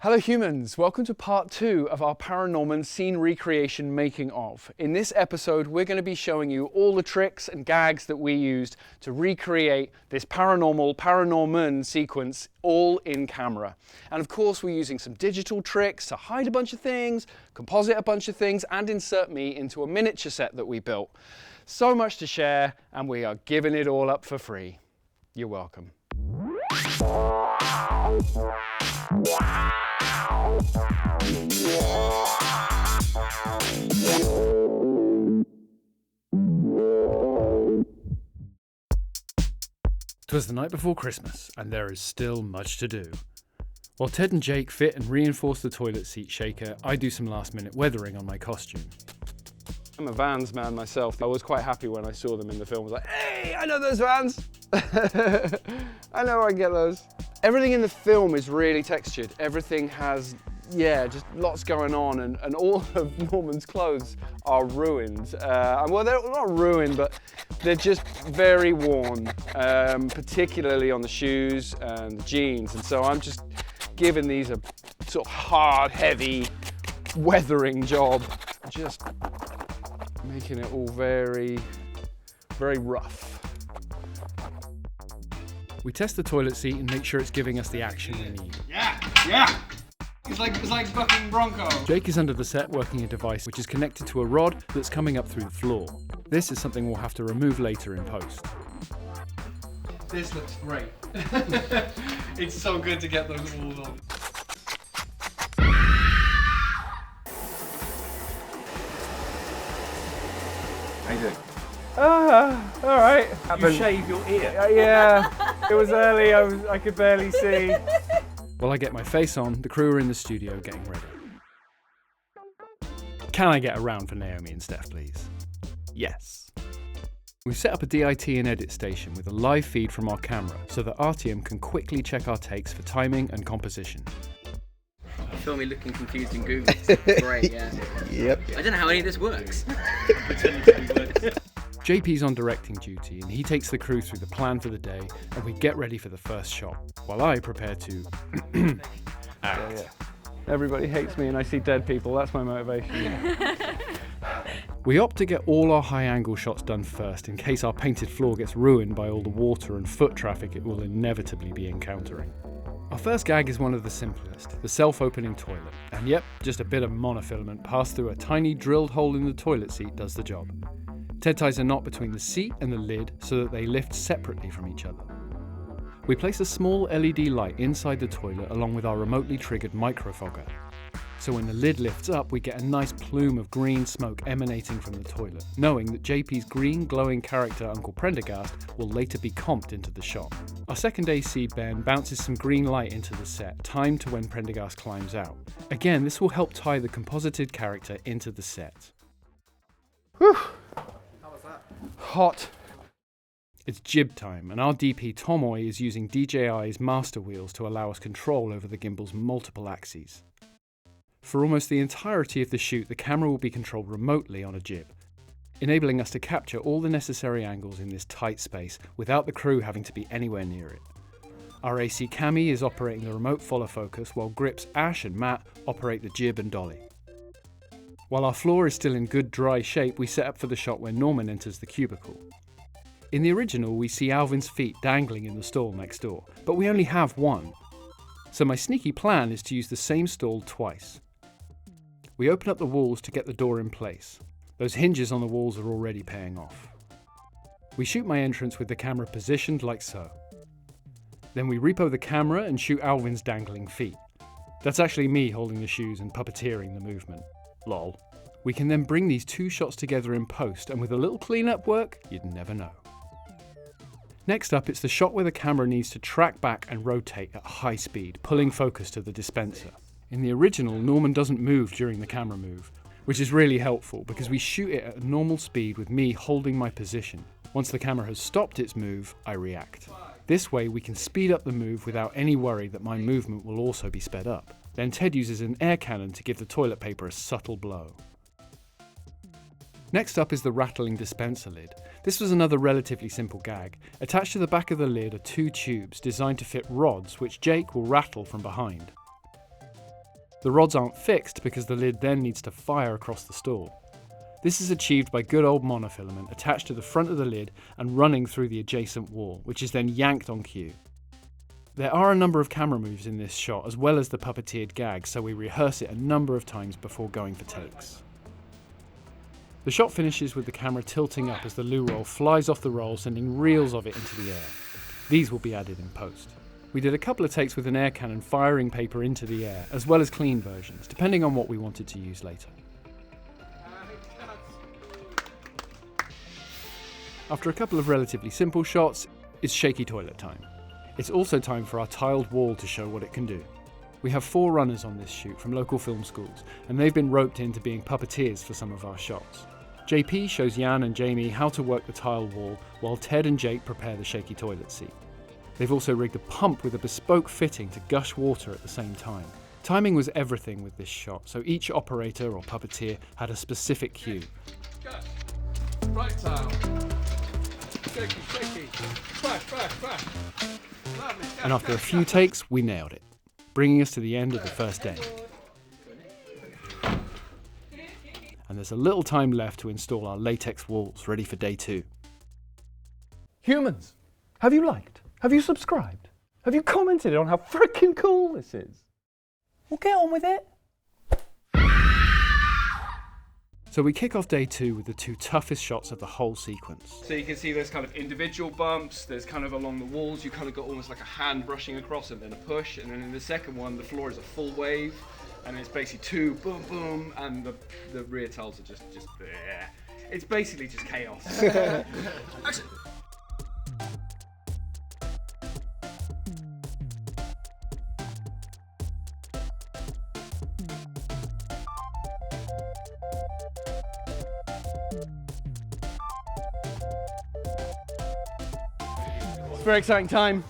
Hello humans, welcome to part 2 of our ParaNorman scene recreation making of. In this episode we're going to be showing you all the tricks and gags that we used to recreate this ParaNorman sequence all in camera. And of course we're using some digital tricks to hide a bunch of things, composite a bunch of things and insert me into a miniature set that we built. So much to share and we are giving it all up for free. You're welcome. Twas the night before Christmas, and there is still much to do. While Ted and Jake fit and reinforce the toilet seat shaker, I do some last-minute weathering on my costume. I'm a Vans man myself. I was quite happy when I saw them in the film. I was like, hey, I know those Vans! I know I can get those. Everything in the film is really textured. Everything has, just lots going on, and all of Norman's clothes are ruined. Well, they're not ruined, but they're just very worn, particularly on the shoes and the jeans. And so I'm just giving these a sort of hard, heavy weathering job, just making it all very, very rough. We test the toilet seat and make sure it's giving us the action we need. Yeah! It's like bucking bronco. Jake is under the set working a device which is connected to a rod that's coming up through the floor. This is something we'll have to remove later in post. This looks great. It's so good to get those walls on. How you doing? All right. You shave your ear? Yeah, it was early, I could barely see. While I get my face on, the crew are in the studio getting ready. Can I get a round for Naomi and Steph, please? Yes. We've set up a DIT and edit station with a live feed from our camera so that Artiom can quickly check our takes for timing and composition. I feel me looking confused in Google. Great, yeah. Yep. I don't know how any of this works. JP's on directing duty and he takes the crew through the plan for the day and we get ready for the first shot, while I prepare to act. Yeah. Everybody hates me and I see dead people, that's my motivation. We opt to get all our high angle shots done first in case our painted floor gets ruined by all the water and foot traffic it will inevitably be encountering. Our first gag is one of the simplest, the self-opening toilet. And yep, just a bit of monofilament passed through a tiny drilled hole in the toilet seat does the job. Ted ties a knot between the seat and the lid so that they lift separately from each other. We place a small LED light inside the toilet along with our remotely triggered microfogger. So when the lid lifts up, we get a nice plume of green smoke emanating from the toilet, knowing that JP's green glowing character Uncle Prendergast will later be comped into the shot. Our second AC Ben bounces some green light into the set, timed to when Prendergast climbs out. Again, this will help tie the composited character into the set. Whew! Hot. It's jib time, and our DP Tomoi is using DJI's master wheels to allow us control over the gimbal's multiple axes. For almost the entirety of the shoot, the camera will be controlled remotely on a jib, enabling us to capture all the necessary angles in this tight space without the crew having to be anywhere near it. Our AC Cami is operating the remote follow focus, while Grips, Ash and Matt operate the jib and dolly. While our floor is still in good dry shape, we set up for the shot where Norman enters the cubicle. In the original, we see Alvin's feet dangling in the stall next door, but we only have one. So my sneaky plan is to use the same stall twice. We open up the walls to get the door in place. Those hinges on the walls are already paying off. We shoot my entrance with the camera positioned like so. Then we repo the camera and shoot Alvin's dangling feet. That's actually me holding the shoes and puppeteering the movement. Lol. We can then bring these two shots together in post, and with a little cleanup work, you'd never know. Next up, it's the shot where the camera needs to track back and rotate at high speed, pulling focus to the dispenser. In the original, Norman doesn't move during the camera move, which is really helpful because we shoot it at normal speed with me holding my position. Once the camera has stopped its move, I react. This way we can speed up the move without any worry that my movement will also be sped up. Then Ted uses an air cannon to give the toilet paper a subtle blow. Next up is the rattling dispenser lid. This was another relatively simple gag. Attached to the back of the lid are two tubes designed to fit rods which Jake will rattle from behind. The rods aren't fixed because the lid then needs to fire across the stall. This is achieved by good old monofilament attached to the front of the lid and running through the adjacent wall, which is then yanked on cue. There are a number of camera moves in this shot as well as the puppeteered gags, so we rehearse it a number of times before going for takes. The shot finishes with the camera tilting up as the loo roll flies off the roll, sending reels of it into the air. These will be added in post. We did a couple of takes with an air cannon firing paper into the air, as well as clean versions, depending on what we wanted to use later. After a couple of relatively simple shots, it's shaky toilet time. It's also time for our tiled wall to show what it can do. We have 4 runners on this shoot from local film schools, and they've been roped into being puppeteers for some of our shots. JP shows Jan and Jamie how to work the tile wall, while Ted and Jake prepare the shaky toilet seat. They've also rigged a pump with a bespoke fitting to gush water at the same time. Timing was everything with this shot, so each operator or puppeteer had a specific cue. Gush. Right tile. Shaky, shaky. Back, back, back. Lovely. And after a few takes, we nailed it, bringing us to the end of the first day. And there's a little time left to install our latex walls ready for day 2. Humans, have you liked? Have you subscribed? Have you commented on how freaking cool this is? Well, get on with it. So we kick off day 2 with the 2 toughest shots of the whole sequence. So you can see there's kind of individual bumps, there's kind of along the walls, you kind of got almost like a hand brushing across and then a push, and then in the second one the floor is a full wave, and it's basically 2 boom boom, and the rear tiles are just there. It's basically just chaos. Action. Very exciting time.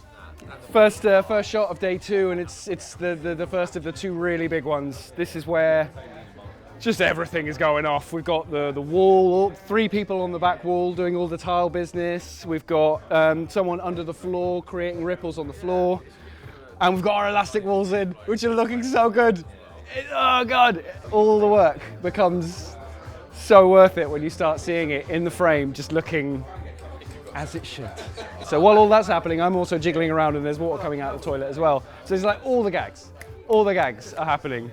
First shot of day 2, and it's the first of the 2 really big ones. This is where just everything is going off. We've got the wall, 3 people on the back wall doing all the tile business. We've got someone under the floor creating ripples on the floor, and we've got our elastic walls in, which are looking so good. Oh God! All the work becomes so worth it when you start seeing it in the frame, just looking as it should. So while all that's happening, I'm also jiggling around and there's water coming out of the toilet as well. So it's like all the gags are happening.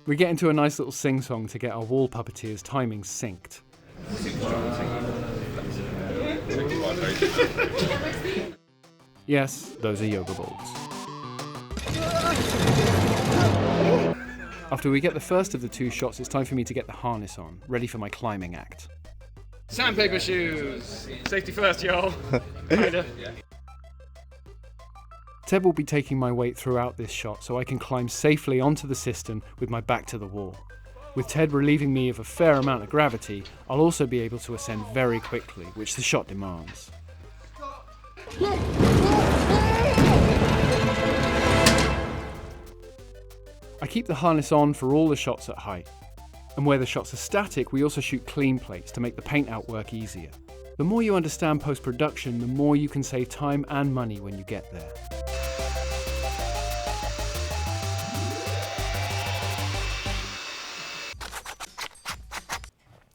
We get into a nice little sing-song to get our wall puppeteers' timing synced. Yes, those are yoga balls. After we get the first of the 2 shots, it's time for me to get the harness on, ready for my climbing act. Sandpaper shoes! Safety first, y'all. Kinda. Ted will be taking my weight throughout this shot so I can climb safely onto the cistern with my back to the wall. With Ted relieving me of a fair amount of gravity, I'll also be able to ascend very quickly, which the shot demands. I keep the harness on for all the shots at height. And where the shots are static, we also shoot clean plates to make the paint out work easier. The more you understand post-production, the more you can save time and money when you get there.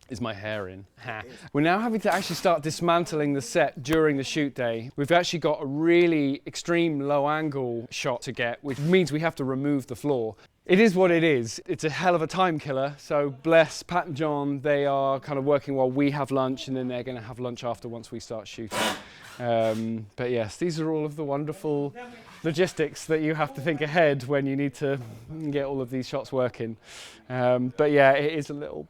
Is my hair in? We're now having to actually start dismantling the set during the shoot day. We've actually got a really extreme low angle shot to get, which means we have to remove the floor. It is what it is. It's a hell of a time killer. So bless Pat and John, they are kind of working while we have lunch, and then they're going to have lunch after once we start shooting. But yes, these are all of the wonderful logistics that you have to think ahead when you need to get all of these shots working. But yeah, it is a little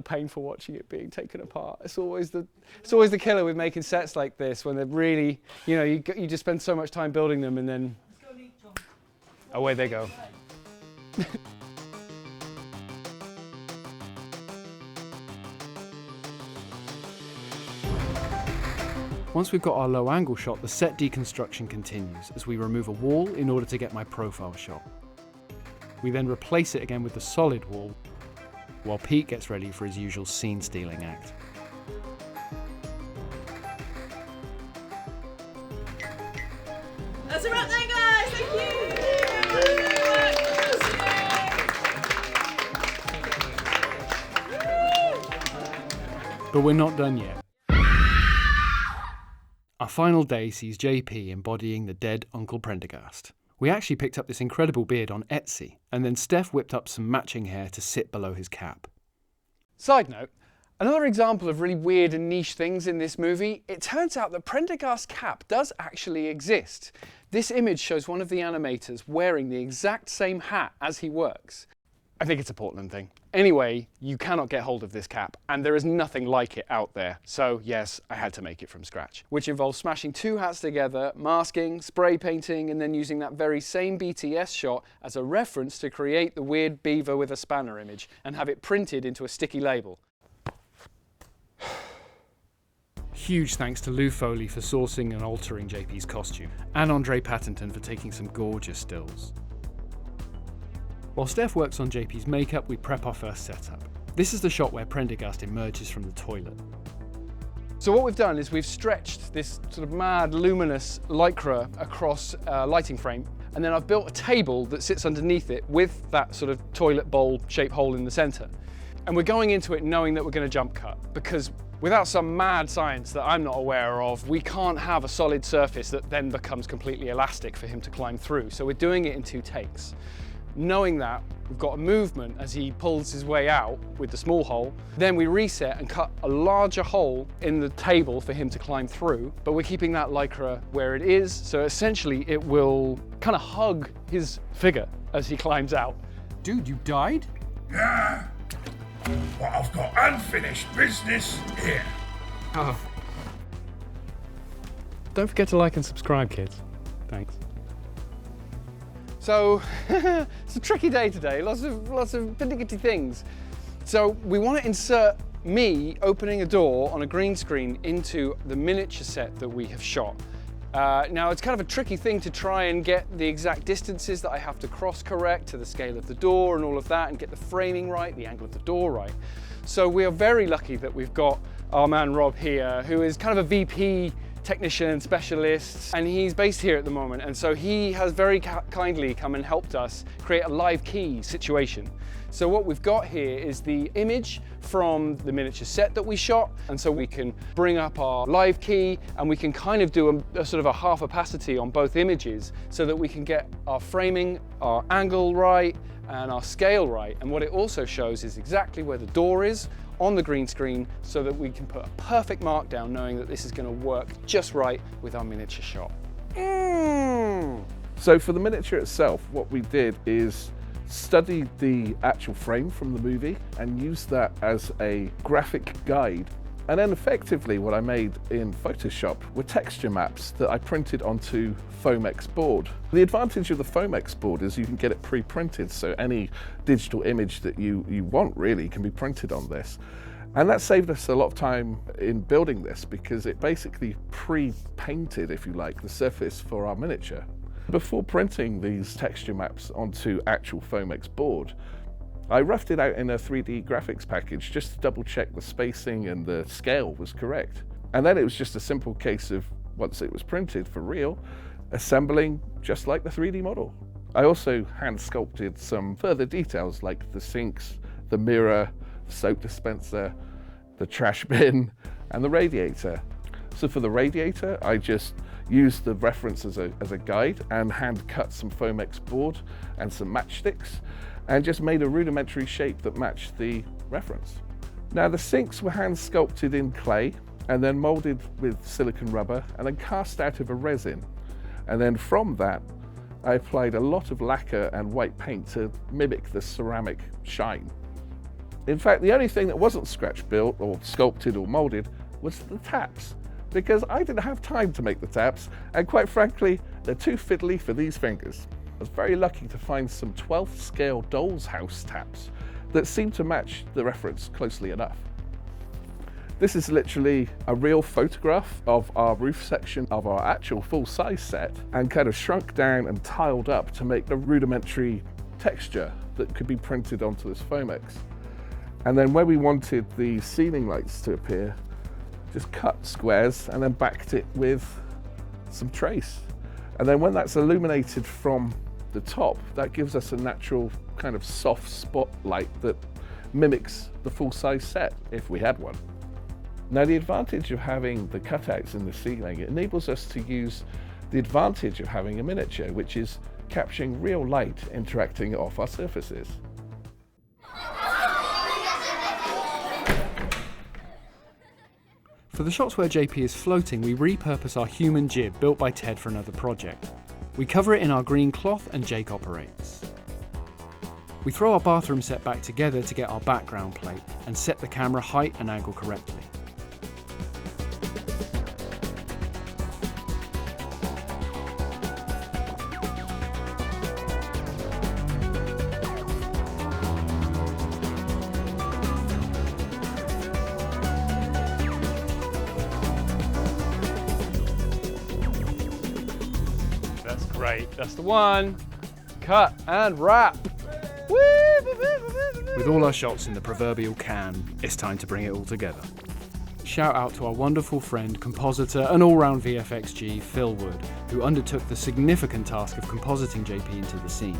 painful watching it being taken apart. It's always the killer with making sets like this, when they're really, you just spend so much time building them and then away they go. Once we've got our low angle shot, the set deconstruction continues as we remove a wall in order to get my profile shot. We then replace it again with the solid wall, while Pete gets ready for his usual scene stealing act. That's a wrap then, guys. Thank you. But we're not done yet. Our final day sees JP embodying the dead Uncle Prendergast. We actually picked up this incredible beard on Etsy, and then Steph whipped up some matching hair to sit below his cap. Side note, another example of really weird and niche things in this movie, it turns out that Prendergast's cap does actually exist. This image shows one of the animators wearing the exact same hat as he works. I think it's a Portland thing. Anyway, you cannot get hold of this cap, and there is nothing like it out there. So yes, I had to make it from scratch, which involves smashing 2 hats together, masking, spray painting, and then using that very same BTS shot as a reference to create the weird beaver with a spanner image and have it printed into a sticky label. Huge thanks to Lou Foley for sourcing and altering JP's costume, and Andre Pattenden for taking some gorgeous stills. While Steph works on JP's makeup, we prep our first setup. This is the shot where Prendergast emerges from the toilet. So what we've done is we've stretched this sort of mad, luminous lycra across a lighting frame, and then I've built a table that sits underneath it with that sort of toilet bowl shaped hole in the center. And we're going into it knowing that we're going to jump cut, because without some mad science that I'm not aware of, we can't have a solid surface that then becomes completely elastic for him to climb through. So we're doing it in 2 takes. Knowing that, we've got a movement as he pulls his way out with the small hole. Then we reset and cut a larger hole in the table for him to climb through, but we're keeping that lycra where it is, so essentially it will kind of hug his figure as he climbs out. Dude, you died? Yeah, but I've got unfinished business here. Oh. Don't forget to like and subscribe, kids. Thanks. So, it's a tricky day today, lots of finicky things. So we want to insert me opening a door on a green screen into the miniature set that we have shot. Now it's kind of a tricky thing to try and get the exact distances that I have to cross correct to the scale of the door and all of that, and get the framing right, the angle of the door right. So we are very lucky that we've got our man Rob here, who is kind of a VP technician, specialist, and he's based here at the moment, and so he has very kindly come and helped us create a live key situation. So what we've got here is the image from the miniature set that we shot, and so we can bring up our live key and we can kind of do a sort of a half opacity on both images so that we can get our framing, our angle right, and our scale right. And what it also shows is exactly where the door is on the green screen so that we can put a perfect mark down knowing that this is going to work just right with our miniature shot. So for the miniature itself, what we did is study the actual frame from the movie and use that as a graphic guide. And then effectively what I made in Photoshop were texture maps that I printed onto Fomex board. The advantage of the Fomex board is you can get it pre-printed, so any digital image that you want really can be printed on this. And that saved us a lot of time in building this because it basically pre-painted, if you like, the surface for our miniature. Before printing these texture maps onto actual Fomex board, I roughed it out in a 3D graphics package just to double check the spacing and the scale was correct. And then it was just a simple case of, once it was printed for real, assembling just like the 3D model. I also hand sculpted some further details like the sinks, the mirror, the soap dispenser, the trash bin, and the radiator. So for the radiator, I just used the reference as a guide and hand cut some Fomex board and some matchsticks and just made a rudimentary shape that matched the reference. Now the sinks were hand sculpted in clay and then molded with silicone rubber and then cast out of a resin. And then from that, I applied a lot of lacquer and white paint to mimic the ceramic shine. In fact, the only thing that wasn't scratch built or sculpted or molded was the taps, because I didn't have time to make the taps, and quite frankly, they're too fiddly for these fingers. I was very lucky to find some 12th scale doll's house taps that seemed to match the reference closely enough. This is literally a real photograph of our roof section of our actual full-size set and kind of shrunk down and tiled up to make the rudimentary texture that could be printed onto this Fomex. And then where we wanted the ceiling lights to appear, just cut squares and then backed it with some trace. And then when that's illuminated from the top, that gives us a natural kind of soft spotlight that mimics the full-size set, if we had one. Now, the advantage of having the cutouts in the ceiling, it enables us to use the advantage of having a miniature, which is capturing real light interacting off our surfaces. For the shots where JP is floating, we repurpose our human jib built by Ted for another project. We cover it in our green cloth and Jake operates. We throw our bathroom set back together to get our background plate and set the camera height and angle correctly. That's great. That's the one. Cut and wrap. With all our shots in the proverbial can, it's time to bring it all together. Shout out to our wonderful friend, compositor and all-round VFXG, Phil Wood, who undertook the significant task of compositing JP into the scene.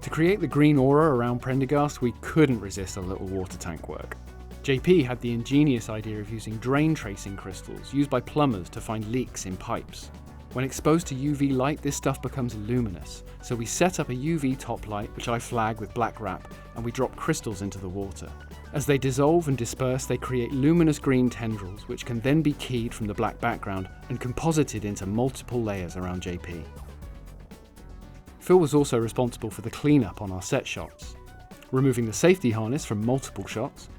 To create the green aura around Prendergast, we couldn't resist a little water tank work. JP had the ingenious idea of using drain tracing crystals used by plumbers to find leaks in pipes. When exposed to UV light, this stuff becomes luminous, so we set up a UV top light, which I flag with black wrap, and we drop crystals into the water. As they dissolve and disperse, they create luminous green tendrils, which can then be keyed from the black background and composited into multiple layers around JP. Phil was also responsible for the cleanup on our set shots, removing the safety harness from multiple shots,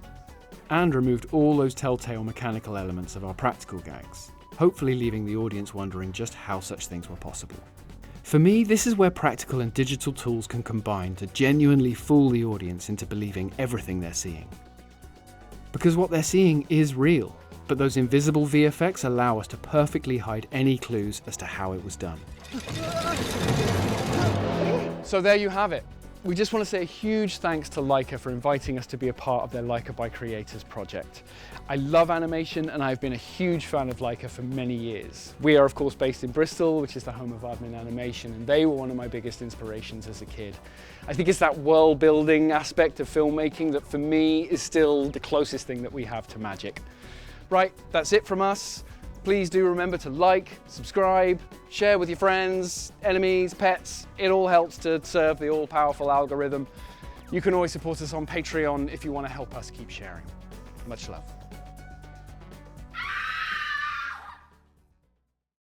and removed all those telltale mechanical elements of our practical gags, hopefully leaving the audience wondering just how such things were possible. For me, this is where practical and digital tools can combine to genuinely fool the audience into believing everything they're seeing. Because what they're seeing is real, but those invisible VFX allow us to perfectly hide any clues as to how it was done. So there you have it. We just want to say a huge thanks to LAIKA for inviting us to be a part of their LAIKA by Creators project. I love animation and I've been a huge fan of LAIKA for many years. We are of course based in Bristol, which is the home of Admin Animation, and they were one of my biggest inspirations as a kid. I think it's that world building aspect of filmmaking that for me is still the closest thing that we have to magic. Right, that's it from us. Please do remember to like, subscribe, share with your friends, enemies, pets. It all helps to serve the all-powerful algorithm. You can always support us on Patreon if you want to help us keep sharing. Much love.